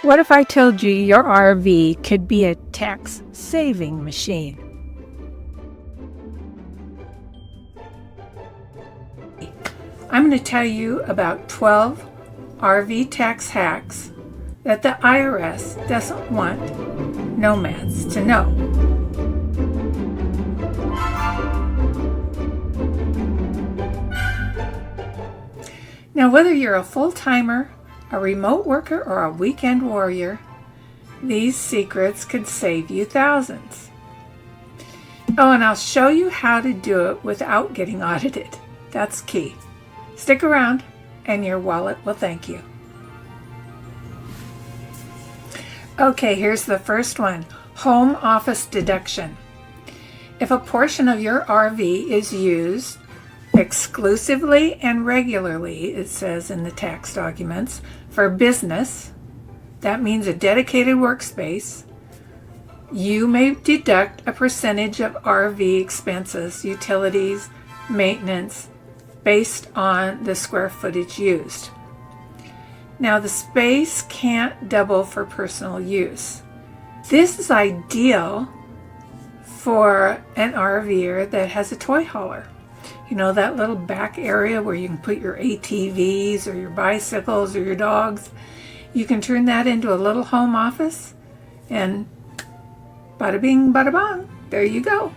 What if I told you your RV could be a tax-saving machine? I'm going to tell you about 12 RV tax hacks that the IRS doesn't want nomads to know. Now, whether you're a full-timer, a remote worker, or a weekend warrior, these secrets could save you thousands. Oh, and I'll show you how to do it without getting audited. That's key. Stick around, and your wallet will thank you. Okay, here's the first one. Home office deduction. If a portion of your RV is used exclusively and regularly, it says in the tax documents, for business, that means a dedicated workspace, you may deduct a percentage of RV expenses, utilities, maintenance, based on the square footage used. Now, the space can't double for personal use. This is ideal for an RVer that has a toy hauler. You know, that little back area where you can put your ATVs or your bicycles or your dogs. You can turn that into a little home office, and bada bing, bada bong, there you go.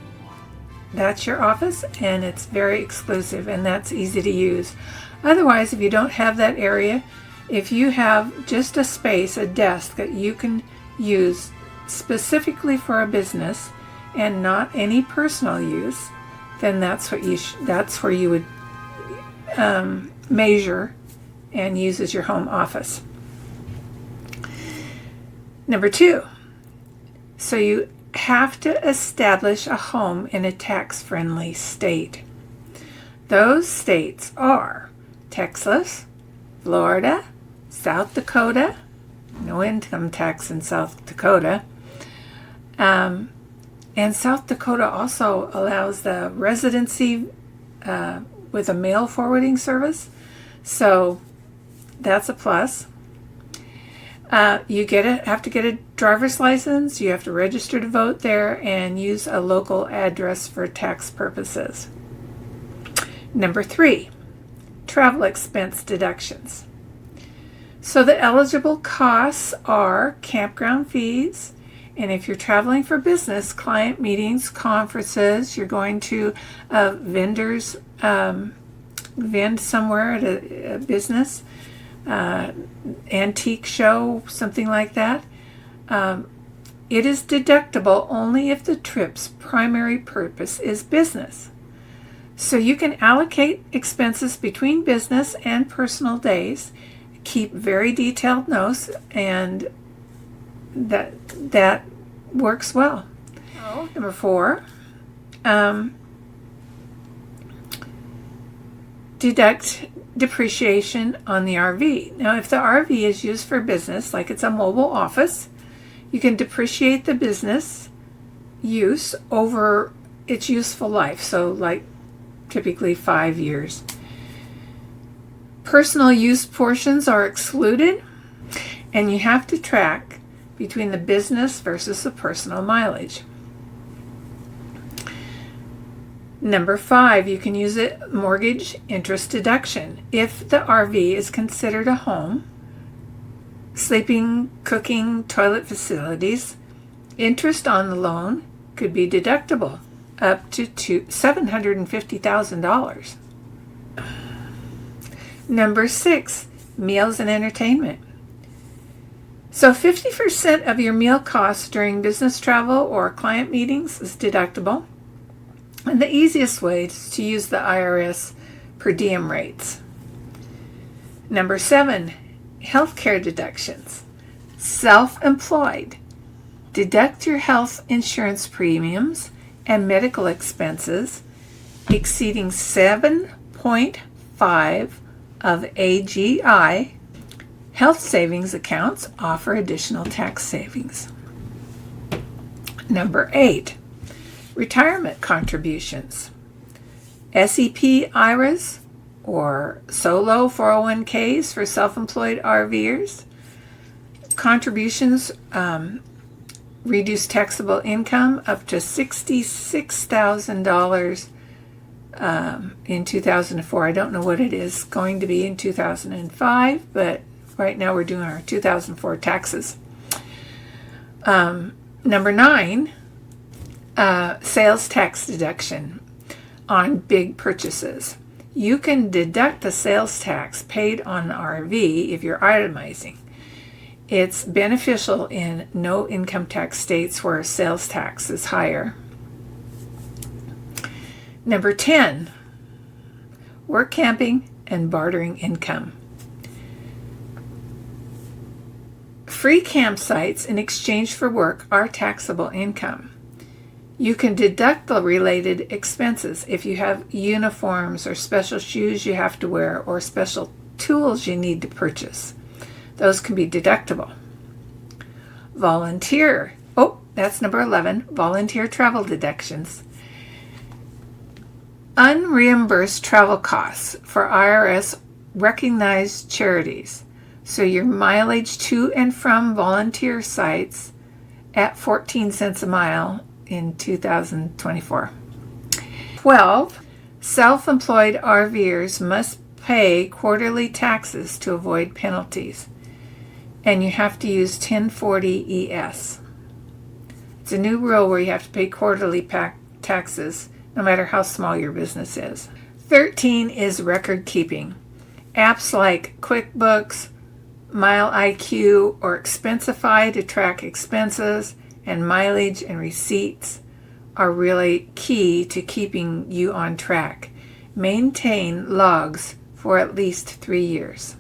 That's your office, and it's very exclusive, and that's easy to use. Otherwise, if you don't have that area, if you have just a space, a desk that you can use specifically for a business and not any personal use, then that's where you would measure and use as your home office. Number 2, so you have to establish a home in a tax-friendly state. Those states are Texas, Florida, South Dakota, no income tax in South Dakota, and South Dakota also allows the residency with a mail forwarding service, so that's a plus. You have to get a driver's license, you have to register to vote there, and use a local address for tax purposes. Number 3, travel expense deductions. So the eligible costs are campground fees, and if you're traveling for business, client meetings, conferences, you're going to vendors, vend somewhere at a business, antique show, something like that. It is deductible only if the trip's primary purpose is business. So you can allocate expenses between business and personal days, keep very detailed notes, and that works well. Number 4, deduct depreciation on the RV. Now, if the RV is used for business, like it's a mobile office, you can depreciate the business use over its useful life, so like typically 5 years. Personal use portions are excluded, and you have to track between the business versus the personal mileage. Number 5, you can use a mortgage interest deduction. If the RV is considered a home, sleeping, cooking, toilet facilities, interest on the loan could be deductible up to $750,000. Number 6, meals and entertainment. So 50% of your meal costs during business travel or client meetings is deductible. And the easiest way is to use the IRS per diem rates. Number 7, healthcare deductions. Self-employed. Deduct your health insurance premiums and medical expenses exceeding 7.5 of AGI. Health savings accounts offer additional tax savings. Number 8, retirement contributions. SEP IRAs or solo 401ks for self-employed RVers. contributions reduce taxable income up to $66,000 in 2004. I don't know what it is going to be in 2005, but right now we're doing our 2004 taxes. Number 9, sales tax deduction on big purchases. You can deduct the sales tax paid on an RV if you're itemizing. It's beneficial in no income tax states where sales tax is higher. Number 10, workamping and bartering income. Free campsites in exchange for work are taxable income. You can deduct the related expenses if you have uniforms or special shoes you have to wear or special tools you need to purchase. Those can be deductible. Volunteer. Oh, that's number 11. Volunteer travel deductions. Unreimbursed travel costs for IRS recognized charities. So your mileage to and from volunteer sites at 14 cents a mile in 2024. 12. Self-employed RVers must pay quarterly taxes to avoid penalties. And you have to use 1040 ES. It's a new rule where you have to pay quarterly taxes no matter how small your business is. 13 is record keeping. Apps like QuickBooks, MileIQ, or Expensify to track expenses and mileage and receipts are really key to keeping you on track. Maintain logs for at least 3 years.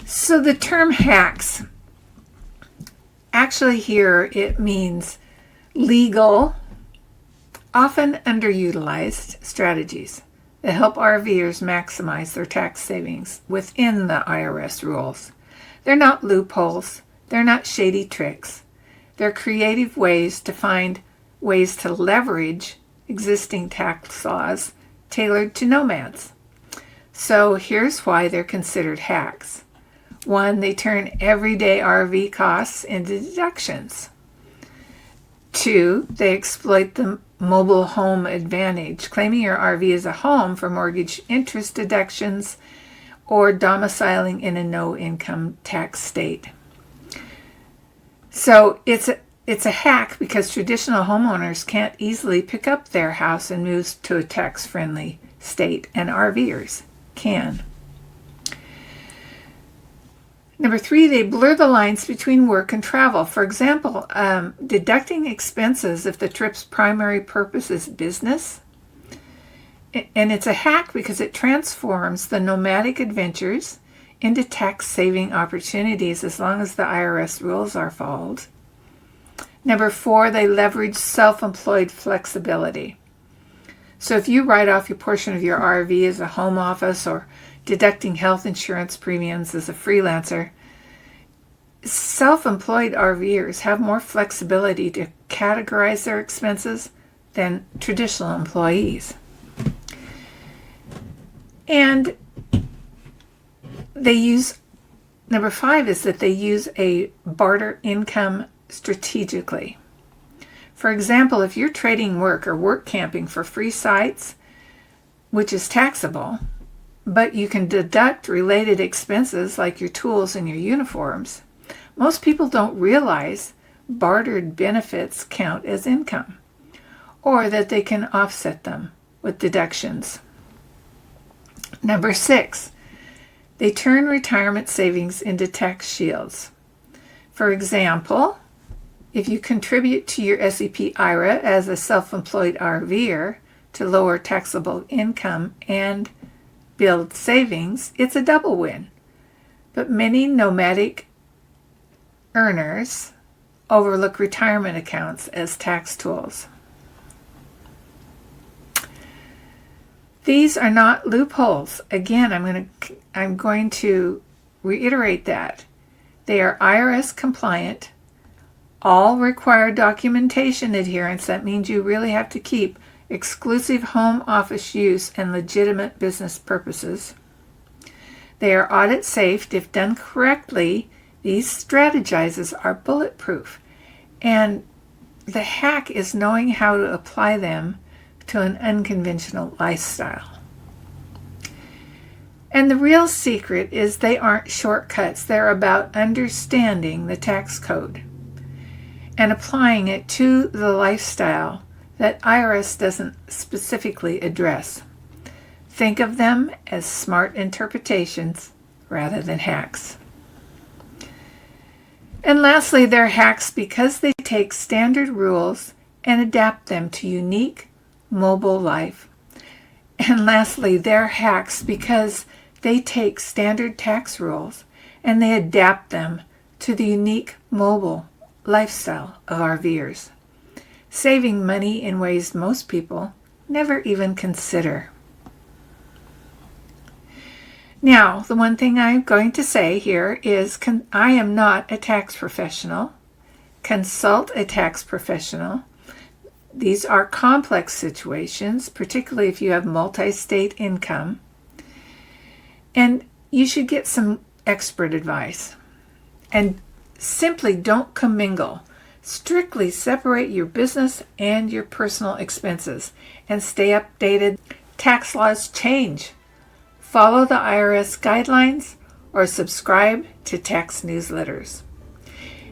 So the term hacks, actually here it means legal, often underutilized strategies that help RVers maximize their tax savings within the IRS rules. They're not loopholes. They're not shady tricks. They're creative ways to find ways to leverage existing tax laws tailored to nomads. So here's why they're considered hacks. 1, they turn everyday RV costs into deductions. 2, they exploit the mobile home advantage, claiming your RV as a home for mortgage interest deductions or domiciling in a no-income tax state. So it's a hack because traditional homeowners can't easily pick up their house and move to a tax-friendly state, and RVers can. Number 3, they blur the lines between work and travel. For example, deducting expenses if the trip's primary purpose is business. And it's a hack because it transforms the nomadic adventures into tax-saving opportunities as long as the IRS rules are followed. Number 4, they leverage self-employed flexibility. So if you write off your portion of your RV as a home office or deducting health insurance premiums as a freelancer, self-employed RVers have more flexibility to categorize their expenses than traditional employees. And they use, number 5 is that they use a barter income strategically. For example, if you're trading work or work camping for free sites, which is taxable, but you can deduct related expenses like your tools and your uniforms, most people don't realize bartered benefits count as income, or that they can offset them with deductions. Number 6, they turn retirement savings into tax shields. For example, if you contribute to your SEP IRA as a self-employed RVer to lower taxable income and build savings, it's a double win. But many nomadic earners overlook retirement accounts as tax tools. These are not loopholes. Again, I'm going to reiterate that. They are IRS compliant, all require documentation adherence. That means you really have to keep exclusive home office use and legitimate business purposes. They are audit safe. If done correctly, these strategies are bulletproof. And the hack is knowing how to apply them to an unconventional lifestyle. And the real secret is they aren't shortcuts. They're about understanding the tax code and applying it to the lifestyle that IRS doesn't specifically address. Think of them as smart interpretations rather than hacks. And lastly, they're hacks because they take standard rules and adapt them to unique mobile life. And lastly, they're hacks because they take standard tax rules and they adapt them to the unique mobile lifestyle of RVers, saving money in ways most people never even consider. Now, the one thing I'm going to say here is I am not a tax professional. Consult a tax professional. These are complex situations, particularly if you have multi-state income. And you should get some expert advice. And simply don't commingle. Strictly separate your business and your personal expenses and stay updated. Tax laws change. Follow the IRS guidelines or subscribe to tax newsletters.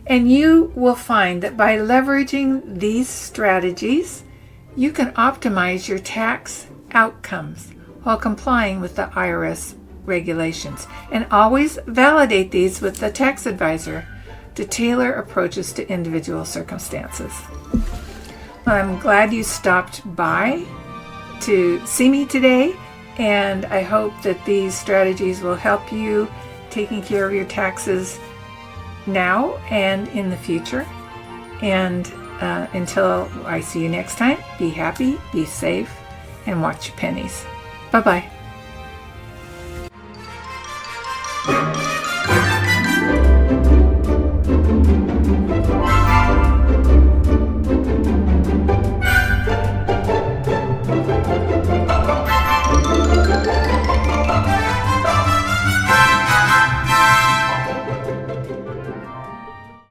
And you will find that by leveraging these strategies, you can optimize your tax outcomes while complying with the IRS regulations. And always validate these with the tax advisor to tailor approaches to individual circumstances. I'm glad you stopped by to see me today, and I hope that these strategies will help you taking care of your taxes now and in the future. And until I see you next time, be happy, be safe, and watch your pennies. Bye-bye.